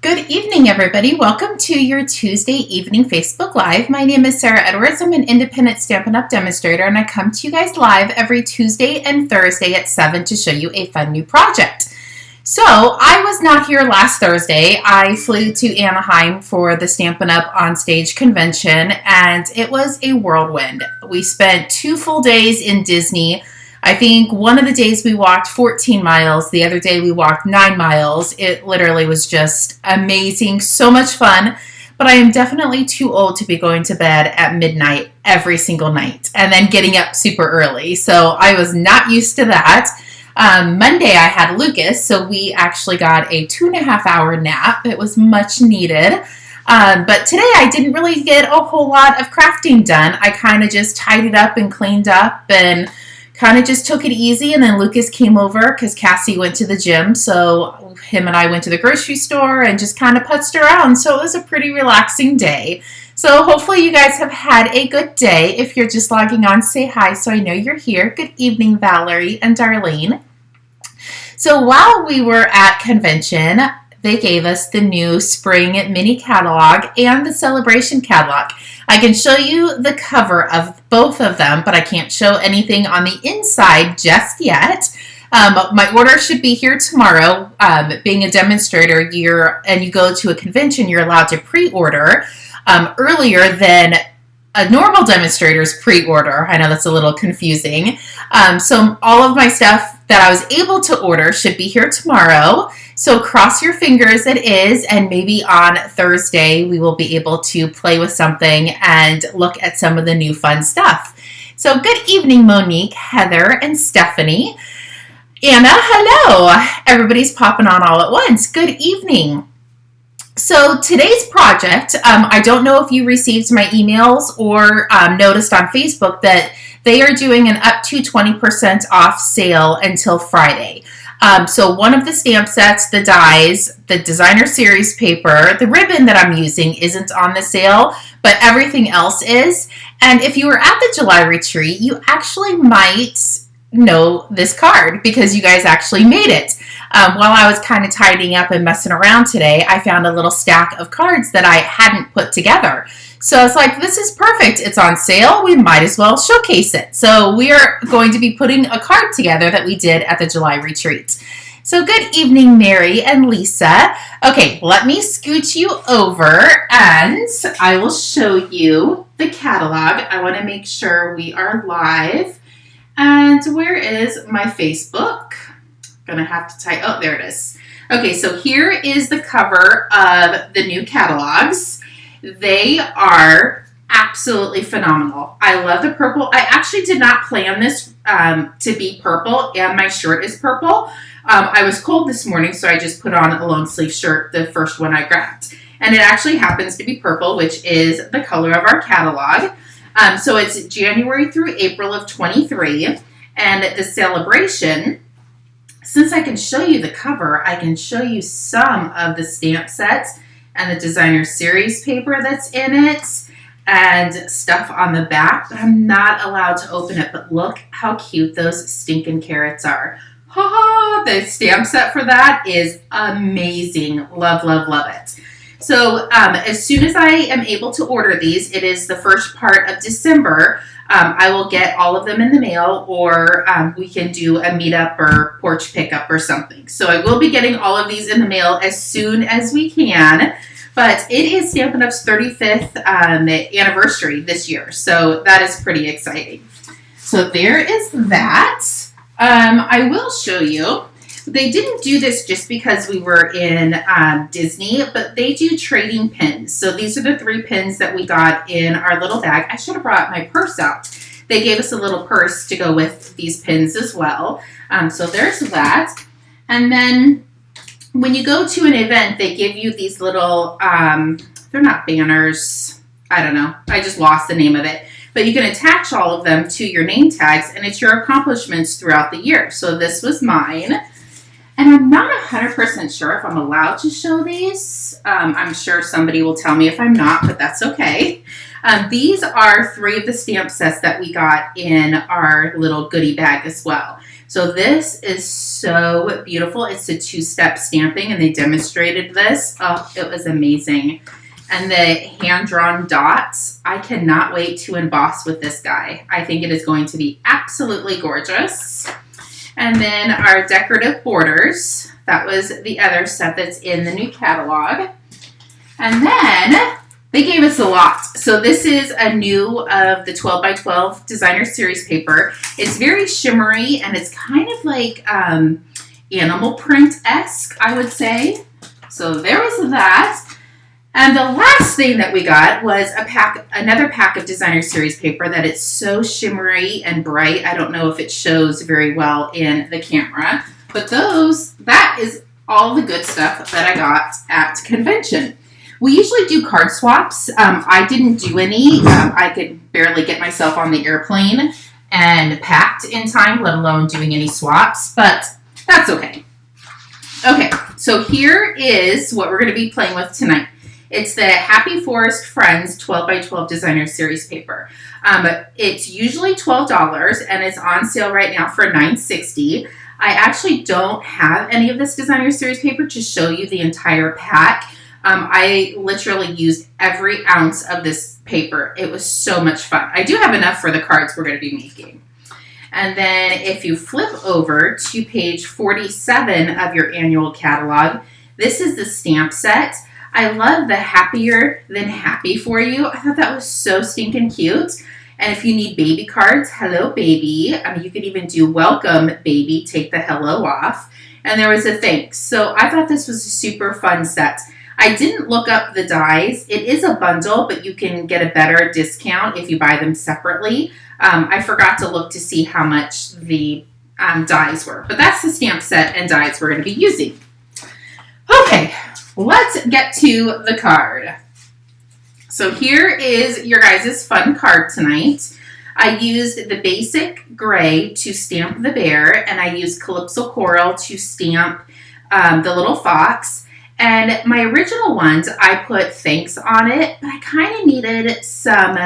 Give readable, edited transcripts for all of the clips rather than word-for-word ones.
Good evening, everybody. Welcome to your Tuesday evening Facebook Live. My name is Sarah Edwards. I'm an independent Stampin' Up! Demonstrator, and I come to you guys live every Tuesday and Thursday at 7 to show you a fun new project. So, I was not here last Thursday. I flew to Anaheim for the Stampin' Up! On Stage convention, and it was a whirlwind. We spent 2 full days in Disney. I think one of the days we walked 14 miles, the other day we walked 9 miles. It literally was just amazing, so much fun, but I am definitely too old to be going to bed at midnight every single night and then getting up super early, so I was not used to that. Monday I had Lucas, so we actually got a 2.5-hour nap. It was much needed. But today I didn't really get a whole lot of crafting done. I kind of just tidied up and cleaned up and kind of just took it easy, and then Lucas came over because Cassie went to the gym, so him and I went to the grocery store and just kind of putzed around, so it was a pretty relaxing day. So hopefully you guys have had a good day. If you're just logging on, say hi so I know you're here. Good evening, Valerie and Darlene. So while we were at convention, they gave us the new spring mini catalog and the celebration catalog. I can show you the cover of both of them, but I can't show anything on the inside just yet. My order should be here tomorrow. Being a demonstrator, and you go to a convention, you're allowed to pre-order earlier than a normal demonstrator's pre-order. I know that's a little confusing. So all of my stuff that I was able to order should be here tomorrow. So cross your fingers it is, and maybe on Thursday we will be able to play with something and look at some of the new fun stuff. So good evening, Monique, Heather, and Stephanie. Anna, hello. Everybody's popping on all at once. Good evening. So today's project, I don't know if you received my emails or noticed on Facebook that they are doing an up to 20% off sale until Friday. So one of the stamp sets, the dies, the designer series paper, the ribbon that I'm using isn't on the sale, but everything else is. And if you were at the July retreat, you actually might know this card because you guys actually made it. While I was kind of tidying up and messing around today, I found a little stack of cards that I hadn't put together. So it's like, this is perfect. It's on sale. We might as well showcase it. So we are going to be putting a card together that we did at the July retreat. So good evening, Mary and Lisa. Okay, let me scoot you over and I will show you the catalog. I want to make sure we are live. And where is my Facebook? I'm going to have to type, oh, there it is. Okay, so here is the cover of the new catalogs. They are absolutely phenomenal. I love the purple. I actually did not plan this to be purple, and my shirt is purple. I was cold this morning, so I just put on a long sleeve shirt, the first one I grabbed. And it actually happens to be purple, which is the color of our catalog. So it's January through April of 23, and the celebration, since I can show you the cover, I can show you some of the stamp sets and the designer series paper that's in it and stuff on the back, but I'm not allowed to open it. But look how cute those stinking carrots are. Ha ha! The stamp set for that is amazing. Love, love, love it. So as soon as I am able to order these, it is the first part of December, I will get all of them in the mail, or we can do a meetup or porch pickup or something. So I will be getting all of these in the mail as soon as we can. But it is Stampin' Up's 35th anniversary this year, so that is pretty exciting. So there is that. I will show you. They didn't do this just because we were in Disney, but they do trading pins. So these are the 3 pins that we got in our little bag. I should have brought my purse out. They gave us a little purse to go with these pins as well. So there's that. And then when you go to an event, they give you these little, they're not banners. I don't know. I just lost the name of it. But you can attach all of them to your name tags, and it's your accomplishments throughout the year. So this was mine. And I'm not 100% sure if I'm allowed to show these. I'm sure somebody will tell me if I'm not, but that's okay. These are 3 of the stamp sets that we got in our little goodie bag as well. So this is so beautiful. It's a two-step stamping, and they demonstrated this. Oh, it was amazing. And the hand-drawn dots, I cannot wait to emboss with this guy. I think it is going to be absolutely gorgeous. And then our decorative borders. That was the other set that's in the new catalog. And then they gave us a lot. So this is a new of the 12 by 12 designer series paper. It's very shimmery, and it's kind of like animal print-esque, I would say. So there was that. And the last thing that we got was another pack of designer series paper that it's so shimmery and bright. I don't know if it shows very well in the camera, but that is all the good stuff that I got at convention. We usually do card swaps. I didn't do any. I could barely get myself on the airplane and packed in time, let alone doing any swaps, but that's okay. Okay, so here is what we're going to be playing with tonight. It's the Happy Forest Friends 12 by 12 designer series paper. It's usually $12, and it's on sale right now for $9.60. I actually don't have any of this designer series paper to show you the entire pack. I literally used every ounce of this paper. It was so much fun. I do have enough for the cards we're going to be making. And then if you flip over to page 47 of your annual catalog, this is the stamp set. I love the Happier Than Happy for you. I thought that was so stinking cute. And if you need baby cards, hello baby. You could even do welcome baby, take the hello off. And there was a thanks. So I thought this was a super fun set. I didn't look up the dies. It is a bundle, but you can get a better discount if you buy them separately. I forgot to look to see how much the dies were. But that's the stamp set and dies we're going to be using. Okay. Let's get to the card. So here is your guys' fun card tonight. I used the basic gray to stamp the bear, and I used Calypso Coral to stamp the little fox. And my original ones, I put thanks on it, but I kind of needed some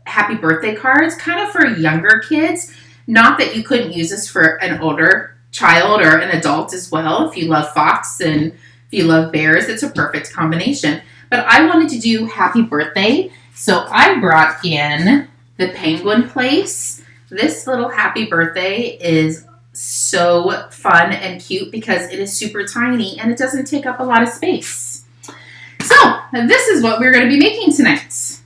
happy birthday cards, kind of for younger kids. Not that you couldn't use this for an older child or an adult as well. If you love fox and if you love bears, it's a perfect combination. But I wanted to do happy birthday, so I brought in the Penguin Place. This little happy birthday is so fun and cute because it is super tiny and it doesn't take up a lot of space. So this is what we're going to be making tonight.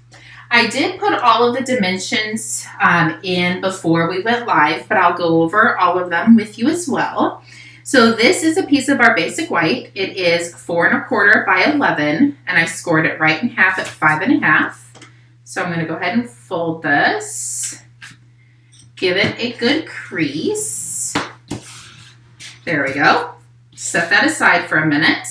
I did put all of the dimensions in before we went live, but I'll go over all of them with you as well. So this is a piece of our basic white. It is 4 1/4 by 11, and I scored it right in half at 5 1/2. So I'm going to go ahead and fold this. Give it a good crease. There we go. Set that aside for a minute.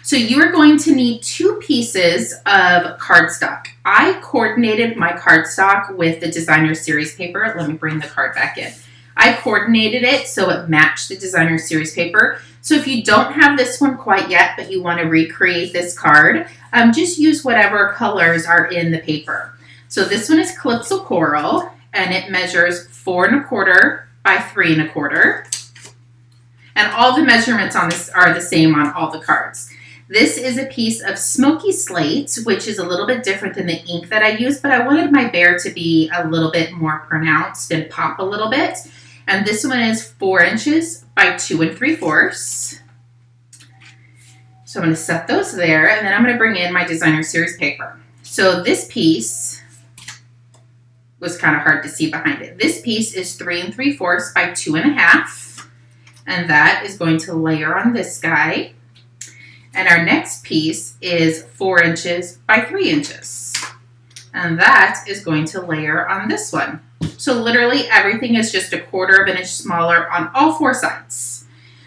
So you are going to need 2 pieces of cardstock. I coordinated my cardstock with the designer series paper. Let me bring the card back in. I coordinated it so it matched the designer series paper. So if you don't have this one quite yet, but you want to recreate this card, just use whatever colors are in the paper. So this one is Calypso Coral, and it measures 4 1/4 by 3 1/4. And all the measurements on this are the same on all the cards. This is a piece of Smoky Slate, which is a little bit different than the ink that I used, but I wanted my bear to be a little bit more pronounced and pop a little bit. And this one is 4 inches by 2 3/4. So I'm going to set those there, and then I'm going to bring in my designer series paper. So this piece was kind of hard to see behind it. This piece is 3 3/4 by 2 1/2, and that is going to layer on this guy. And our next piece is 4 inches by 3 inches. And that is going to layer on this one. So literally everything is just 1/4 of an inch smaller on all 4 sides.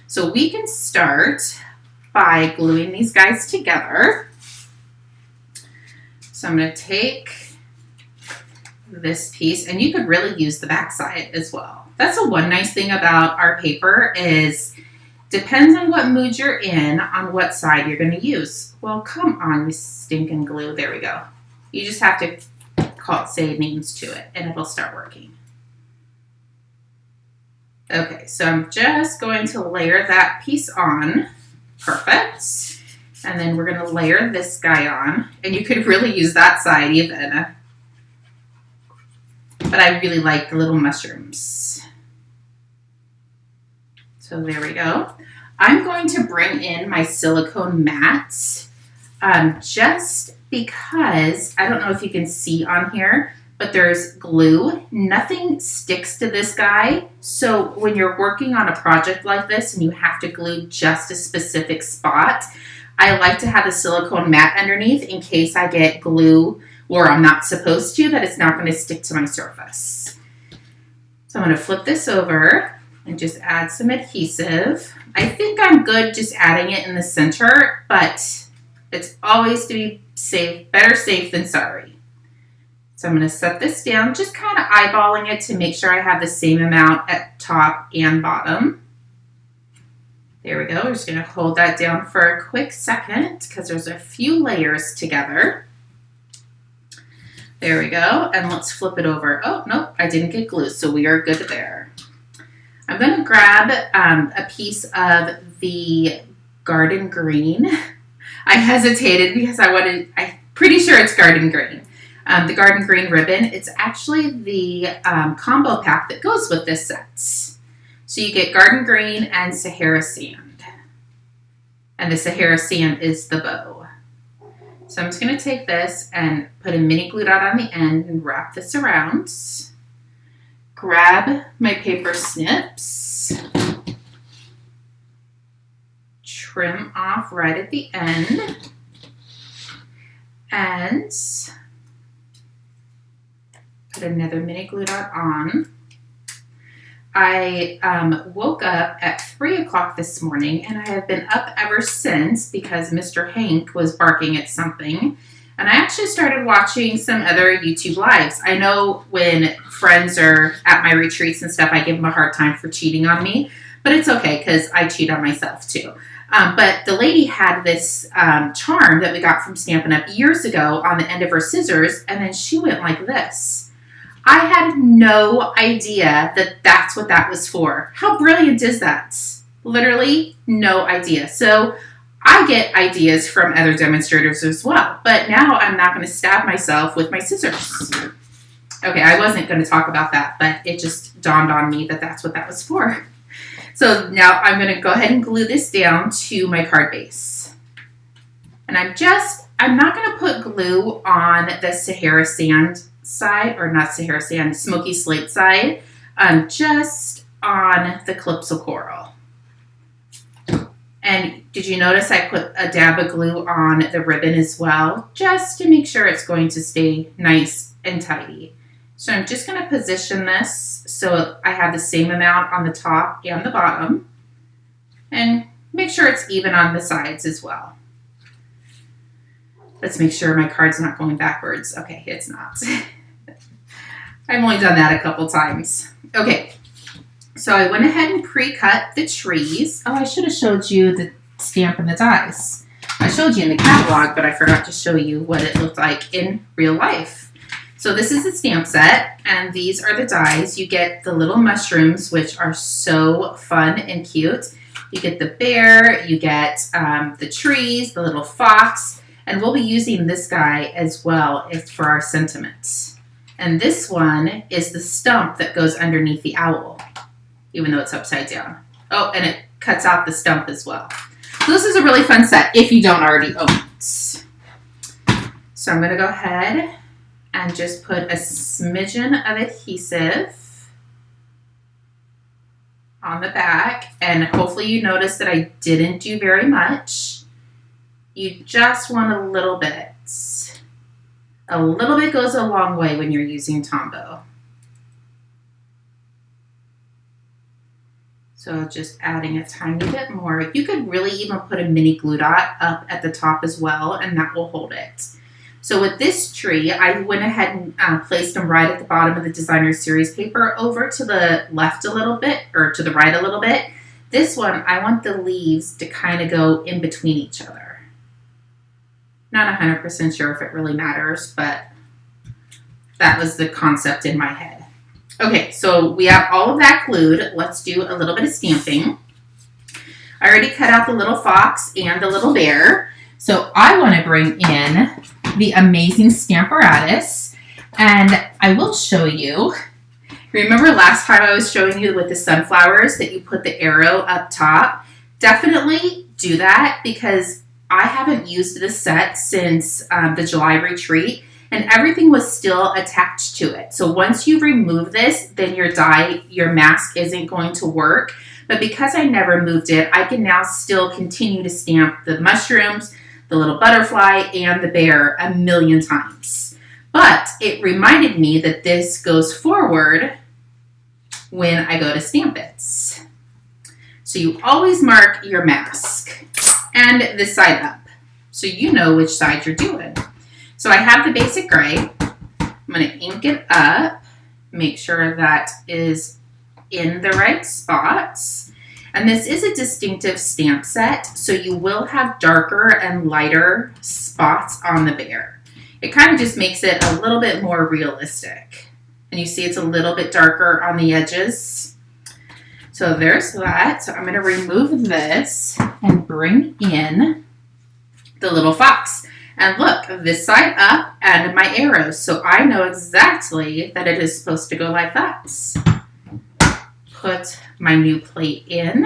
So we can start by gluing these guys together. So I'm going to take this piece, and you could really use the back side as well. That's the one nice thing about our paper is depends on what mood you're in on what side you're going to use. Well, come on, you stinking glue. There we go. You just have to say names to it, and it'll start working. Okay, so I'm just going to layer that piece on. Perfect. And then we're going to layer this guy on. And you could really use that side even. But I really like the little mushrooms. So there we go. I'm going to bring in my silicone mat just because, I don't know if you can see on here, but there's glue. Nothing sticks to this guy. So when you're working on a project like this and you have to glue just a specific spot, I like to have a silicone mat underneath in case I get glue where I'm not supposed to, that it's not going to stick to my surface. So I'm going to flip this over and just add some adhesive. I think I'm good just adding it in the center, but it's always to be safe, better safe than sorry. So I'm going to set this down, just kind of eyeballing it to make sure I have the same amount at top and bottom. There we go. We're just going to hold that down for a quick second because there's a few layers together. There we go. And let's flip it over. Oh, nope, I didn't get glue, so we are good there. I'm going to grab a piece of the garden green. I hesitated because I'm pretty sure it's garden green. The garden green ribbon. It's actually the combo pack that goes with this set. So you get garden green and Sahara sand. And the Sahara sand is the bow. So I'm just going to take this and put a mini glue dot on the end and wrap this around. Grab my paper snips. Trim off right at the end. And put another mini glue dot on. I woke up at 3 o'clock this morning, and I have been up ever since because Mr. Hank was barking at something. And I actually started watching some other YouTube lives. I know when friends are at my retreats and stuff, I give them a hard time for cheating on me. But it's okay because I cheat on myself too. But the lady had this charm that we got from Stampin' Up years ago on the end of her scissors, and then she went like this. I had no idea that that's what that was for. How brilliant is that? Literally no idea. So I get ideas from other demonstrators as well, but now I'm not going to stab myself with my scissors. Okay, I wasn't going to talk about that, but it just dawned on me that that's what that was for. So now I'm going to go ahead and glue this down to my card base. And I'm not going to put glue on the Sahara sand side, or not Sahara sand, smoky slate side, just on the Calypso coral. And did you notice I put a dab of glue on the ribbon as well, just to make sure it's going to stay nice and tidy. So I'm just going to position this so I have the same amount on the top and the bottom, and make sure it's even on the sides as well. Let's make sure my card's not going backwards. Okay, it's not. I've only done that a couple times. Okay, so I went ahead and pre-cut the trees. Oh, I should have showed you the stamp and the dies. I showed you in the catalog, but I forgot to show you what it looked like in real life. So this is the stamp set, and these are the dies. You get the little mushrooms, which are so fun and cute. You get the bear, you get the trees, the little fox, and we'll be using this guy as well for our sentiments. And this one is the stump that goes underneath the owl, even though it's upside down. Oh, and it cuts out the stump as well. So this is a really fun set if you don't already own it. So I'm going to go ahead and just put a smidgen of adhesive on the back. And hopefully you notice that I didn't do very much. You just want a little bit. A little bit goes a long way when you're using Tombow. So just adding a tiny bit more. You could really even put a mini glue dot up at the top as well, and that will hold it. So with this tree, I went ahead and placed them right at the bottom of the designer series paper, over to the left a little bit, or to the right a little bit. This one, I want the leaves to kind of go in between each other. Not 100% sure if it really matters, but that was the concept in my head. Okay, so we have all of that glued. Let's do a little bit of stamping. I already cut out the little fox and the little bear. So I want to bring in the amazing Stamparatus, and I will show you. Remember last time I was showing you with the sunflowers that you put the arrow up top? Definitely do that because I haven't used this set since the July retreat, and everything was still attached to it. So once you remove this, then your mask isn't going to work. But because I never moved it, I can now still continue to stamp the mushrooms, the little butterfly, and the bear a million times. But it reminded me that this goes forward when I go to stamp it. So you always mark your mask and this side up, so you know which side you're doing. So I have the basic gray. I'm going to ink it up, make sure that is in the right spots. And this is a distinctive stamp set, so you will have darker and lighter spots on the bear. It kind of just makes it a little bit more realistic. And you see it's a little bit darker on the edges. So there's that. So I'm going to remove this and bring in the little fox. And look, this side up and my arrows. So I know exactly that it is supposed to go like that. Put my new plate in.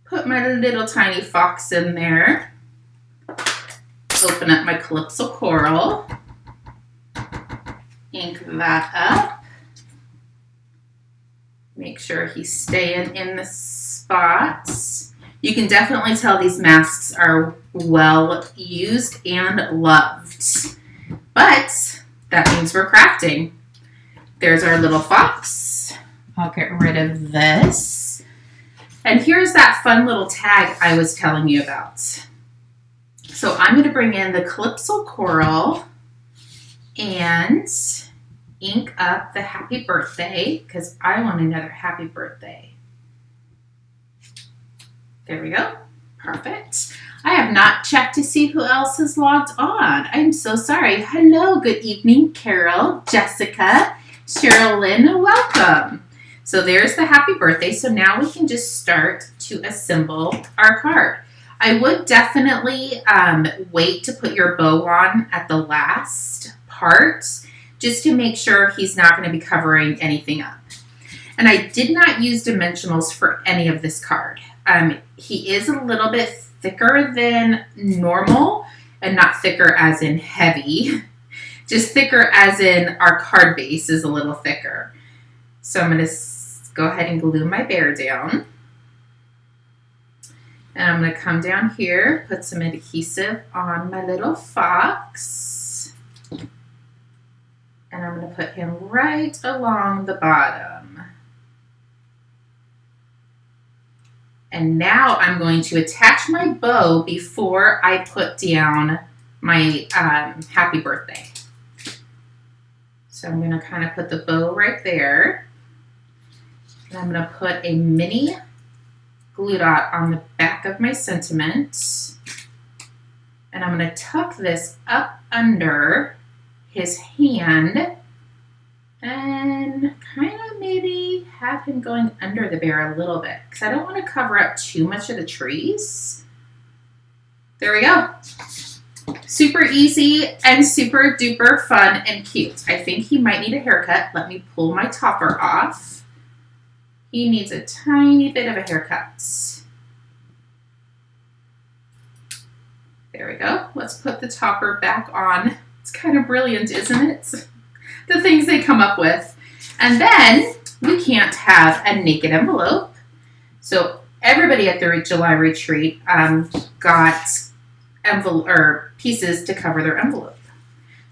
Put my little tiny fox in there. Open up my Calypso Coral. Ink that up. Make sure he's staying in the spots. You can definitely tell these masks are well used and loved. But that means we're crafting. There's our little fox. I'll get rid of this. And here's that fun little tag I was telling you about. So I'm going to bring in the Calypso Coral and ink up the happy birthday because I want another happy birthday. There we go. Perfect. I have not checked to see who else is logged on. I'm so sorry. Hello, good evening, Carol, Jessica, Sherilyn, welcome. So there's the happy birthday. So now we can just start to assemble our card. I would definitely wait to put your bow on at the last part just to make sure he's not going to be covering anything up. And I did not use dimensionals for any of this card. He is a little bit thicker than normal, and not thicker as in heavy, just thicker as in our card base is a little thicker. So I'm going to go ahead and glue my bear down. And I'm going to come down here, put some adhesive on my little fox. And I'm going to put him right along the bottom. And now I'm going to attach my bow before I put down my happy birthday. So I'm going to kind of put the bow right there. And I'm going to put a mini glue dot on the back of my sentiment. And I'm going to tuck this up under his hand and kind of maybe have him going under the bear a little bit because I don't want to cover up too much of the trees. There we go. Super easy and super duper fun and cute. I think he might need a haircut. Let me pull my topper off. He needs a tiny bit of a haircut. There we go. Let's put the topper back on. It's kind of brilliant, isn't it? The things they come up with. And then we can't have a naked envelope. So everybody at the July retreat got envelope or pieces to cover their envelope.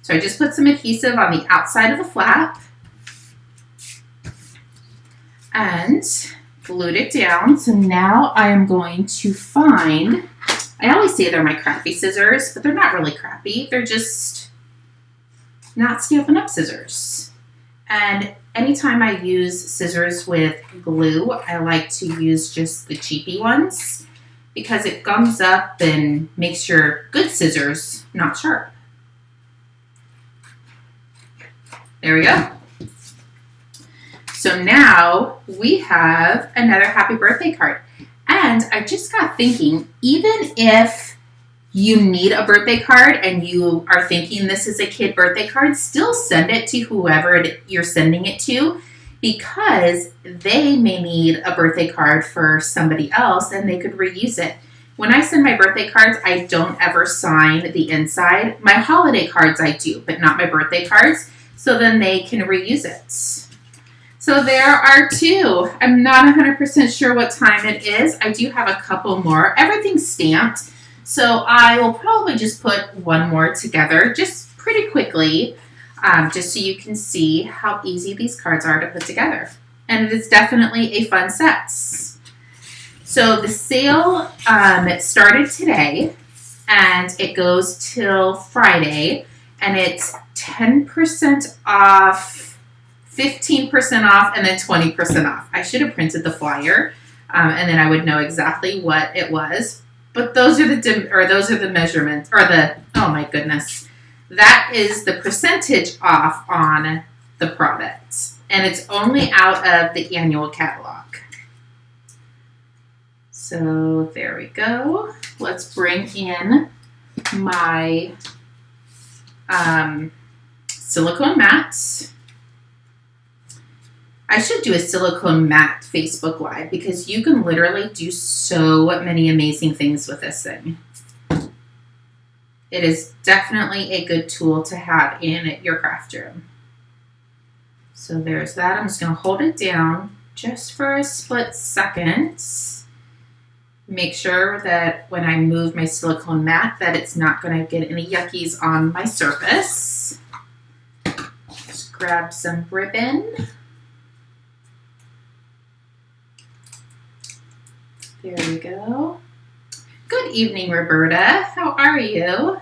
So I just put some adhesive on the outside of the flap and glued it down. So now I am going to find, I always say they're my crappy scissors, but they're not really crappy. They're just not Stampin' Up scissors. And anytime I use scissors with glue, I like to use just the cheapy ones because it gums up and makes your good scissors not sharp. There we go. So now we have another happy birthday card. And I just got thinking, even if you need a birthday card and you are thinking this is a kid birthday card, still send it to whoever you're sending it to, because they may need a birthday card for somebody else and they could reuse it. When I send my birthday cards, I don't ever sign the inside. My holiday cards I do, but not my birthday cards, so then they can reuse it. So there are two. I'm not 100% sure what time it is. I do have a couple more. Everything's stamped, so I will probably just put one more together just pretty quickly, just so you can see how easy these cards are to put together. And it is definitely a fun set. So the sale started today, and it goes till Friday, and it's 10% off, 15% off, and then 20% off. I should have printed the flyer, and then I would know exactly what it was. But those are the measurements, or the, oh my goodness. That is the percentage off on the product, and it's only out of the annual catalog. So there we go. Let's bring in my silicone mats. I should do a silicone mat Facebook Live because you can literally do so many amazing things with this thing. It is definitely a good tool to have in your craft room. So there's that. I'm just going to hold it down just for a split second. Make sure that when I move my silicone mat that it's not going to get any yuckies on my surface. Just grab some ribbon. There we go. Good evening, Roberta. How are you?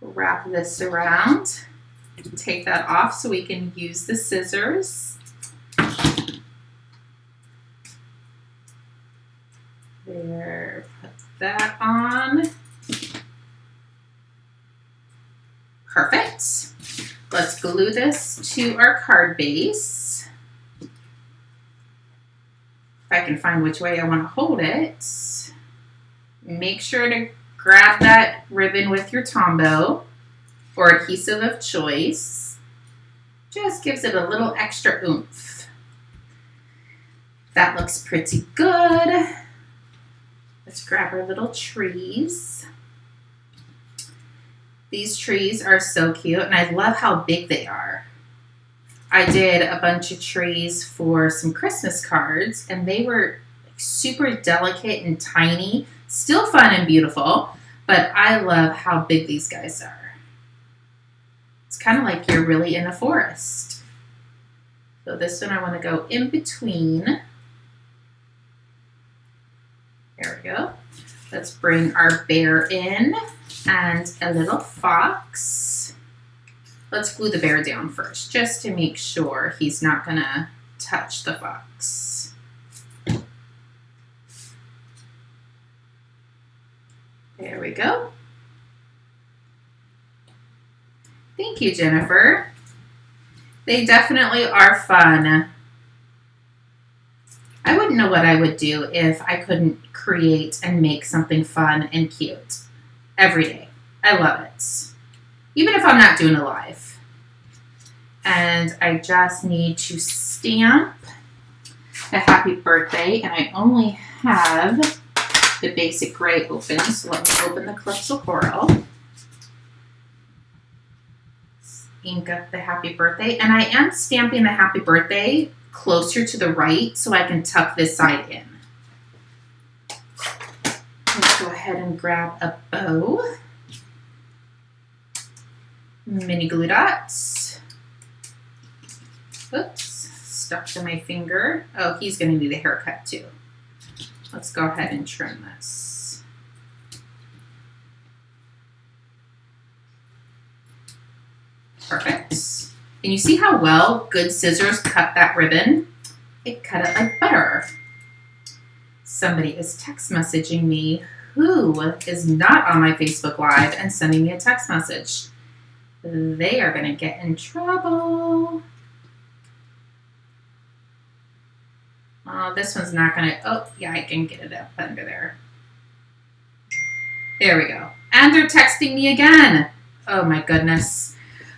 Wrap this around. Take that off so we can use the scissors. There, put that on. Perfect. Let's glue this to our card base. If I can find which way I want to hold it. Make sure to grab that ribbon with your Tombow or adhesive of choice. Just gives it a little extra oomph. That looks pretty good. Let's grab our little trees. These trees are so cute, and I love how big they are. I did a bunch of trees for some Christmas cards, and they were super delicate and tiny. Still fun and beautiful, but I love how big these guys are. It's kind of like you're really in a forest. So this one I want to go in between. There we go. Let's bring our bear in and a little fox. Let's glue the bear down first, just to make sure he's not gonna touch the fox. There we go. Thank you, Jennifer. They definitely are fun. I wouldn't know what I would do if I couldn't create and make something fun and cute every day. I love it. Even if I'm not doing a live. And I just need to stamp a happy birthday, and I only have the basic gray open, so let's open the Calypso Coral. Ink up the happy birthday, and I am stamping the happy birthday closer to the right so I can tuck this side in. Let's go ahead and grab a bow. Mini glue dots. Oops, stuck to my finger. Oh, he's going to need a haircut too. Let's go ahead and trim this. Perfect. And you see how well good scissors cut that ribbon? It cut it like butter. Somebody is text messaging me who is not on my Facebook Live and sending me a text message. They are going to get in trouble. Oh, this one's not going to, oh, yeah, I can get it up under there. There we go. And they're texting me again. Oh my goodness.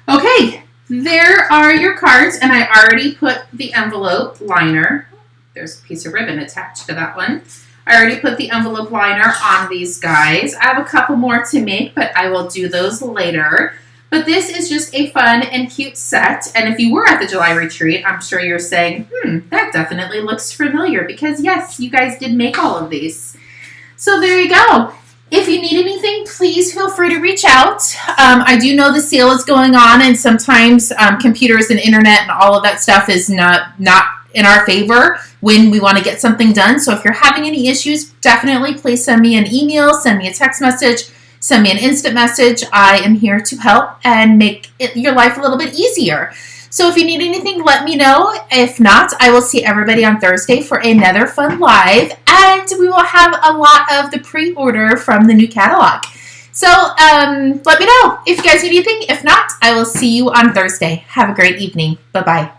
Okay, there are your cards, and I already put the envelope liner. There's a piece of ribbon attached to that one. I already put the envelope liner on these guys. I have a couple more to make, but I will do those later. But this is just a fun and cute set. And if you were at the July retreat, I'm sure you're saying, that definitely looks familiar, because yes, you guys did make all of these. So there you go. If you need anything, please feel free to reach out. I do know the sale is going on, and sometimes computers and internet and all of that stuff is not in our favor when we want to get something done. So if you're having any issues, definitely please send me an email, send me a text message, send me an instant message. I am here to help and make your life a little bit easier. So if you need anything, let me know. If not, I will see everybody on Thursday for another fun live, and we will have a lot of the pre-order from the new catalog. So let me know if you guys need anything. If not, I will see you on Thursday. Have a great evening. Bye-bye.